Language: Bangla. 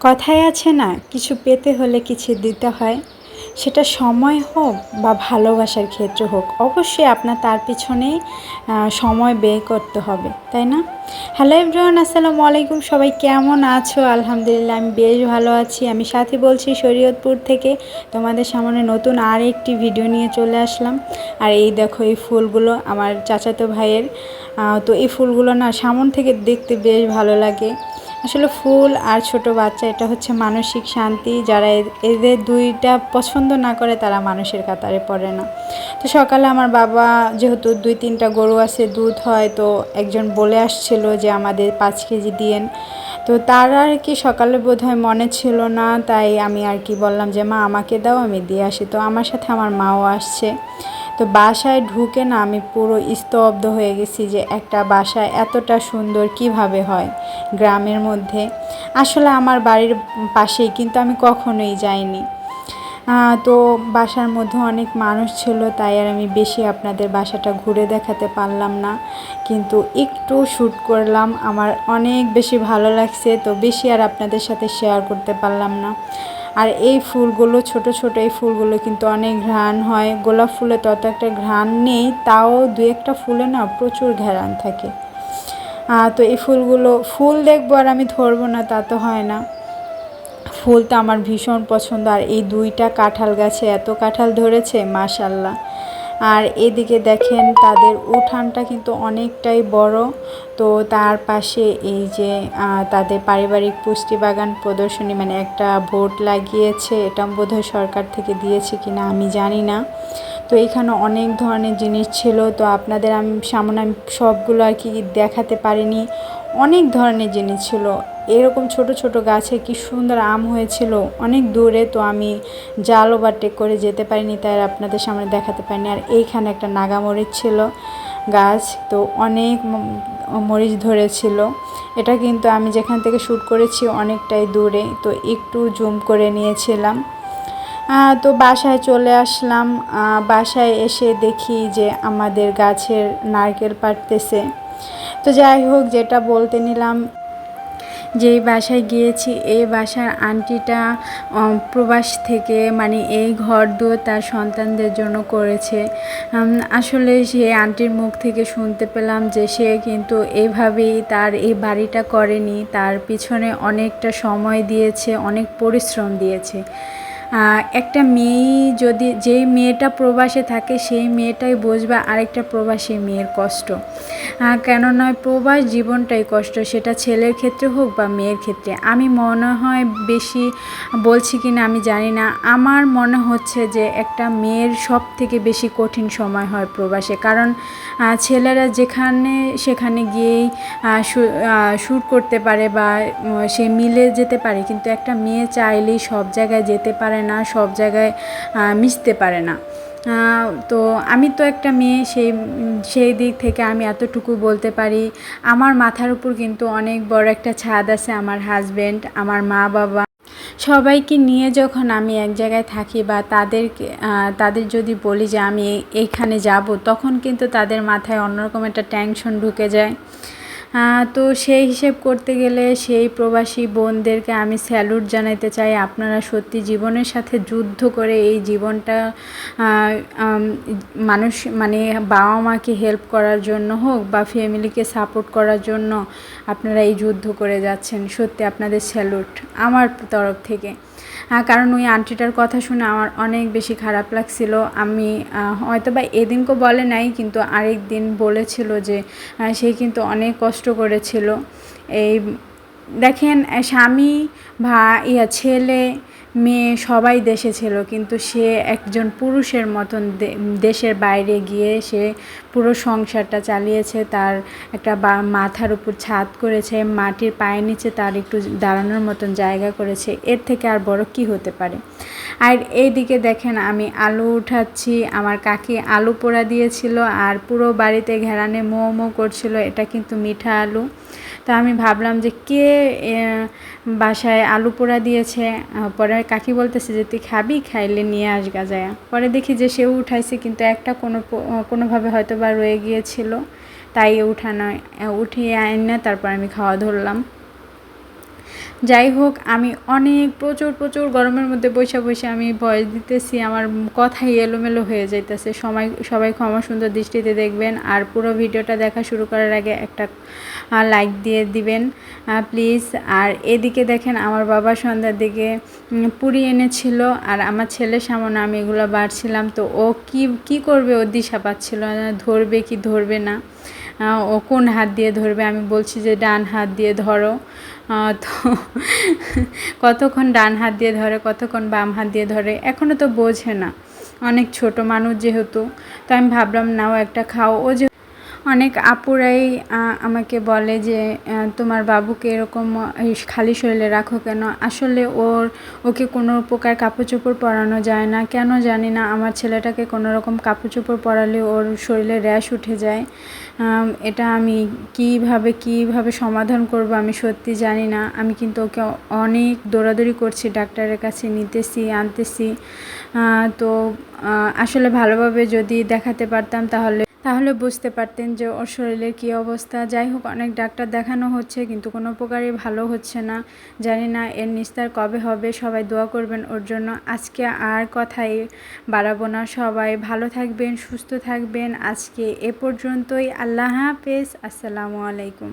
কথায় আছে না, কিছু পেতে হলে কিছু দিতে হয়। সেটা সময় হোক বা ভালোবাসার ক্ষেত্রে হোক, অবশ্যই আপনার তার পিছনেই সময় ব্যয় করতে হবে, তাই না? হ্যালো এভরিওয়ান, আসসালামু আলাইকুম। সবাই কেমন আছো? আলহামদুলিল্লাহ, আমি বেশ ভালো আছি। আমি সাথী বলছি শরীয়তপুর থেকে। তোমাদের সামনে নতুন আর একটি ভিডিও নিয়ে চলে আসলাম। আর এই দেখো, এই ফুলগুলো আমার চাচাতো ভাইয়ের। তো এই ফুলগুলো না সামন থেকে দেখতে বেশ ভালো লাগে। আসলে ফুল আর ছোট বাচ্চা, এটা হচ্ছে মানসিক শান্তি। যারা এদের দুইটা পছন্দ না করে তারা মানুষের কাতারে পড়ে না। তো সকালে আমার বাবা, যেহেতু 2-3টা গরু আছে, দুধ হয়, তো একজন বলে আসছিল যে আমাদের 5 কেজি দিয়েন। তো তার আর কি সকালে বোধহয় মনে ছিল না, তাই আমি আর কি বললাম যে মা আমাকে দাও, আমি দিয়ে আসি। তো আমার সাথে আমার মাও আসছে। তো বাসায় ঢুকে না আমি পুরো স্তব্ধ হয়ে গেছি যে একটা বাসা এতটা সুন্দর কিভাবে হয় গ্রামের মধ্যে। আসলে আমার বাড়ির পাশেই, কিন্তু আমি কখনোই যাইনি। তো বাসার মধ্যে অনেক মানুষ ছিল, তাই আর আমি বেশি আপনাদের বাসাটা ঘুরে দেখাতে পারলাম না, কিন্তু একটু শ্যুট করলাম। আমার অনেক বেশি ভালো লাগছে, তো বেশি আর আপনাদের সাথে শেয়ার করতে পারলাম না। আর এই ফুলগুলো, ছোট ছোট এই ফুলগুলো কিন্তু অনেক ঘ্রাণ হয়। গোলাপ ফুলে তত একটা ঘ্রাণ নেই, তাও 2-1টা ফুলে না প্রচুর ঘ্রাণ থাকে। তো এই ফুল দেখবো আর আমি ধরবো না, তা তো হয় না। ফুল তো আমার ভীষণ পছন্দ। আর এই 2টা কাঁঠাল গাছে এত কাঁঠাল ধরেছে, মাশাল্লাহ। আর এদিকে দেখেন তাদের উঠানটা কিন্তু অনেকটাই বড়। তো তার পাশে এই যে তাদের পারিবারিক পুষ্টি বাগান প্রদর্শনী, মানে একটা বোর্ড লাগিয়েছে। এটা বোধহয় সরকার থেকে দিয়েছে কিনা আমি জানি না। তো এখানে অনেক ধরনের জিনিস ছিল। তো আপনাদের আমি সামনে সবগুলো আর কি দেখাতে পারিনি। অনেক ধরনের জিনিস ছিল। এরকম ছোট ছোট গাছে কি সুন্দর আম হয়েছিল অনেক দূরে। তো আমি জাল ওভারটেক করে যেতে পারিনি, তাই আপনাদের সামনে দেখাতে পারিনি। আর এইখানে একটা নাগামরিচ ছিল গাছ, তো অনেক মরিচ ধরেছিল। এটা কিন্তু আমি যেখান থেকে শ্যুট করেছি অনেকটাই দূরে, তো একটু জুম করে নিয়েছিলাম। তো বাসায় চলে আসলাম। বাসায় এসে দেখি যে আমাদের গাছের নারকেল পাড়তেছে। তো যাই হোক, যেটা বলতে নিলাম, যেই বাসায় গিয়েছি এই বাসার আন্টিটা প্রবাস থেকে, মানে এই ঘর দুয়ার তার সন্তানদের জন্য করেছে। আসলে সেই আন্টির মুখ থেকে শুনতে পেলাম যে সে কিন্তু এইভাবেই তার এই বাড়িটা করেনি, তার পিছনে অনেকটা সময় দিয়েছে, অনেক পরিশ্রম দিয়েছে। একটা মেয়ে, যদি যেই মেয়েটা প্রবাসে থাকে সেই মেয়েটাই বুঝবে আরেকটা প্রবাসী মেয়ের কষ্ট। কেন নয়, প্রবাস জীবনটাই কষ্ট, সেটা ছেলের ক্ষেত্রে হোক বা মেয়ের ক্ষেত্রে। আমি মনে হয় বেশি বলছি কি না আমি জানি না, আমার মনে হচ্ছে যে একটা মেয়ের সব থেকে বেশি কঠিন সময় হয় প্রবাসে। কারণ ছেলেরা যেখানে সেখানে গিয়েই শ্যুট করতে পারে বা সে মিলে যেতে পারে, কিন্তু একটা মেয়ে চাইলেই সব জায়গায় যেতে পারে না, সব জায়গায় মিশতে পারে না। তো আমি তো একটা মেয়ে, সেই দিক থেকে আমি এতটুকু বলতে পারি। আমার মাথার উপর কিন্তু অনেক বড় একটা ছাদ আছে। আমার হাজব্যান্ড, আমার মা বাবা, সবাইকে নিয়ে যখন আমি এক জায়গায় থাকি বা তাদের যদি বলি যে আমি এইখানে যাব, তখন কিন্তু তাদের মাথায় অন্যরকম একটা টেনশন ঢুকে যায়। তো সেই হিসেব করতে গেলে সেই প্রবাসী বোনদেরকে আমি স্যালুট জানাতে চাই। আপনারা সত্যি জীবনের সাথে যুদ্ধ করে এই জীবনটা মানুষ, মানে বাবা মাকে হেল্প করার জন্য হোক বা ফ্যামিলিকে সাপোর্ট করার জন্য আপনারা এই যুদ্ধ করে যাচ্ছেন। সত্যি আপনাদের স্যালুট আমার তরফ থেকে। কারণ ওই আন্টিটার কথা শুনে আমার অনেক বেশি খারাপ লাগছিল। আমি হয়তো বা এদিনকে বলে নাই, কিন্তু আরেক দিন বলেছিল যে সে কিন্তু অনেক কষ্ট করেছিল। এই দেখেন, স্বামী ছেলে মেয়ে সবাই দেশে ছিল, কিন্তু সে একজন পুরুষের মতন দেশের বাইরে গিয়ে সে পুরো সংসারটা চালিয়েছে। তার একটা মাথার উপর ছাদ করেছে, মাটির পায়ের নিচে তার একটু দাঁড়ানোর মতন জায়গা করেছে। এর থেকে আর বড় কি হতে পারে? আর এইদিকে দেখেন আমি আলু উঠাচ্ছি। আমার কাকি আলু পোড়া দিয়েছিল, আর পুরো বাড়িতে ঘেরানে মো মো করছিল। এটা কিন্তু মিঠা আলু। তো আমি ভাবলাম যে কে বাসায় আলু পোড়া দিয়েছে। পরে কাকি বলতেছে যে তুই খাবি, খাইলে নিয়ে আসগা যায়। পরে দেখি যে সেও উঠাইছে, কিন্তু একটা কোনোভাবে হয়তো বা রয়ে গিয়েছিল, তাই উঠিয়ে আইন না তারপর আমি খাওয়া ধরলাম। যাই হোক, আমি অনেক প্রচুর গরমের মধ্যে বইসা আমি ভয়েস দিতেছি, আমার কথাই এলোমেলো হয়ে যাইতেছে। সবাই ক্ষমা সুন্দর দৃষ্টিতে দেখবেন, আর পুরো ভিডিওটা দেখা শুরু করার আগে একটা লাইক দিয়ে দিবেন প্লিজ। আর এদিকে দেখেন আমার বাবা সন্ধ্যার দিকে পুরি এনেছিল, আর আমার ছেলের সামনে আমি এগুলো বাড়ছিলাম। তো ও কি করবে, ও দিশা পাচ্ছিল না, ধরবে কি ধরবে না, ও কোন হাত দিয়ে ধরবে। আমি বলছি যে ডান হাত দিয়ে ধরো, তো কতক্ষণ ডান হাত দিয়ে ধরে, কতক্ষণ বাম হাত দিয়ে ধরে, এখনও তো বোঝে না, অনেক ছোট মানুষ যেহেতু। তো আমি ভাবলাম নাও একটা খাও। ও যে অনেক আপুরাই আমাকে বলে যে তোমার বাবুকে এরকম খালি শরীরে রাখো কেন। আসলে ওকে কোনো প্রকার কাপড় চোপড় পরানো যায় না, কেন জানি না। আমার ছেলেটাকে কোনো রকম কাপড় চোপড় পরালে ওর শরীরে র্যাশ উঠে যায়। এটা আমি কিভাবে সমাধান করব আমি সত্যি জানি না। আমি কিন্তু ওকে অনেক দৌড়াদৌড়ি করছি, ডাক্তারের কাছে নিতেছি আনতেছি। তো আসলে ভালোভাবে যদি দেখাতে পারতাম তাহলে বুঝতে পারতেন যে ওর শরীরের কী অবস্থা। যাই হোক, অনেক ডাক্তার দেখানো হচ্ছে কিন্তু কোনো প্রকারই ভালো হচ্ছে না। জানি না এর নিস্তার কবে হবে। সবাই দোয়া করবেন ওর জন্য। আজকে আর কথাই বাড়াবো না, সবাই ভালো থাকবেন, সুস্থ থাকবেন। আজকে এ পর্যন্তই। আল্লাহ হাফেজ, আসসালামু আলাইকুম।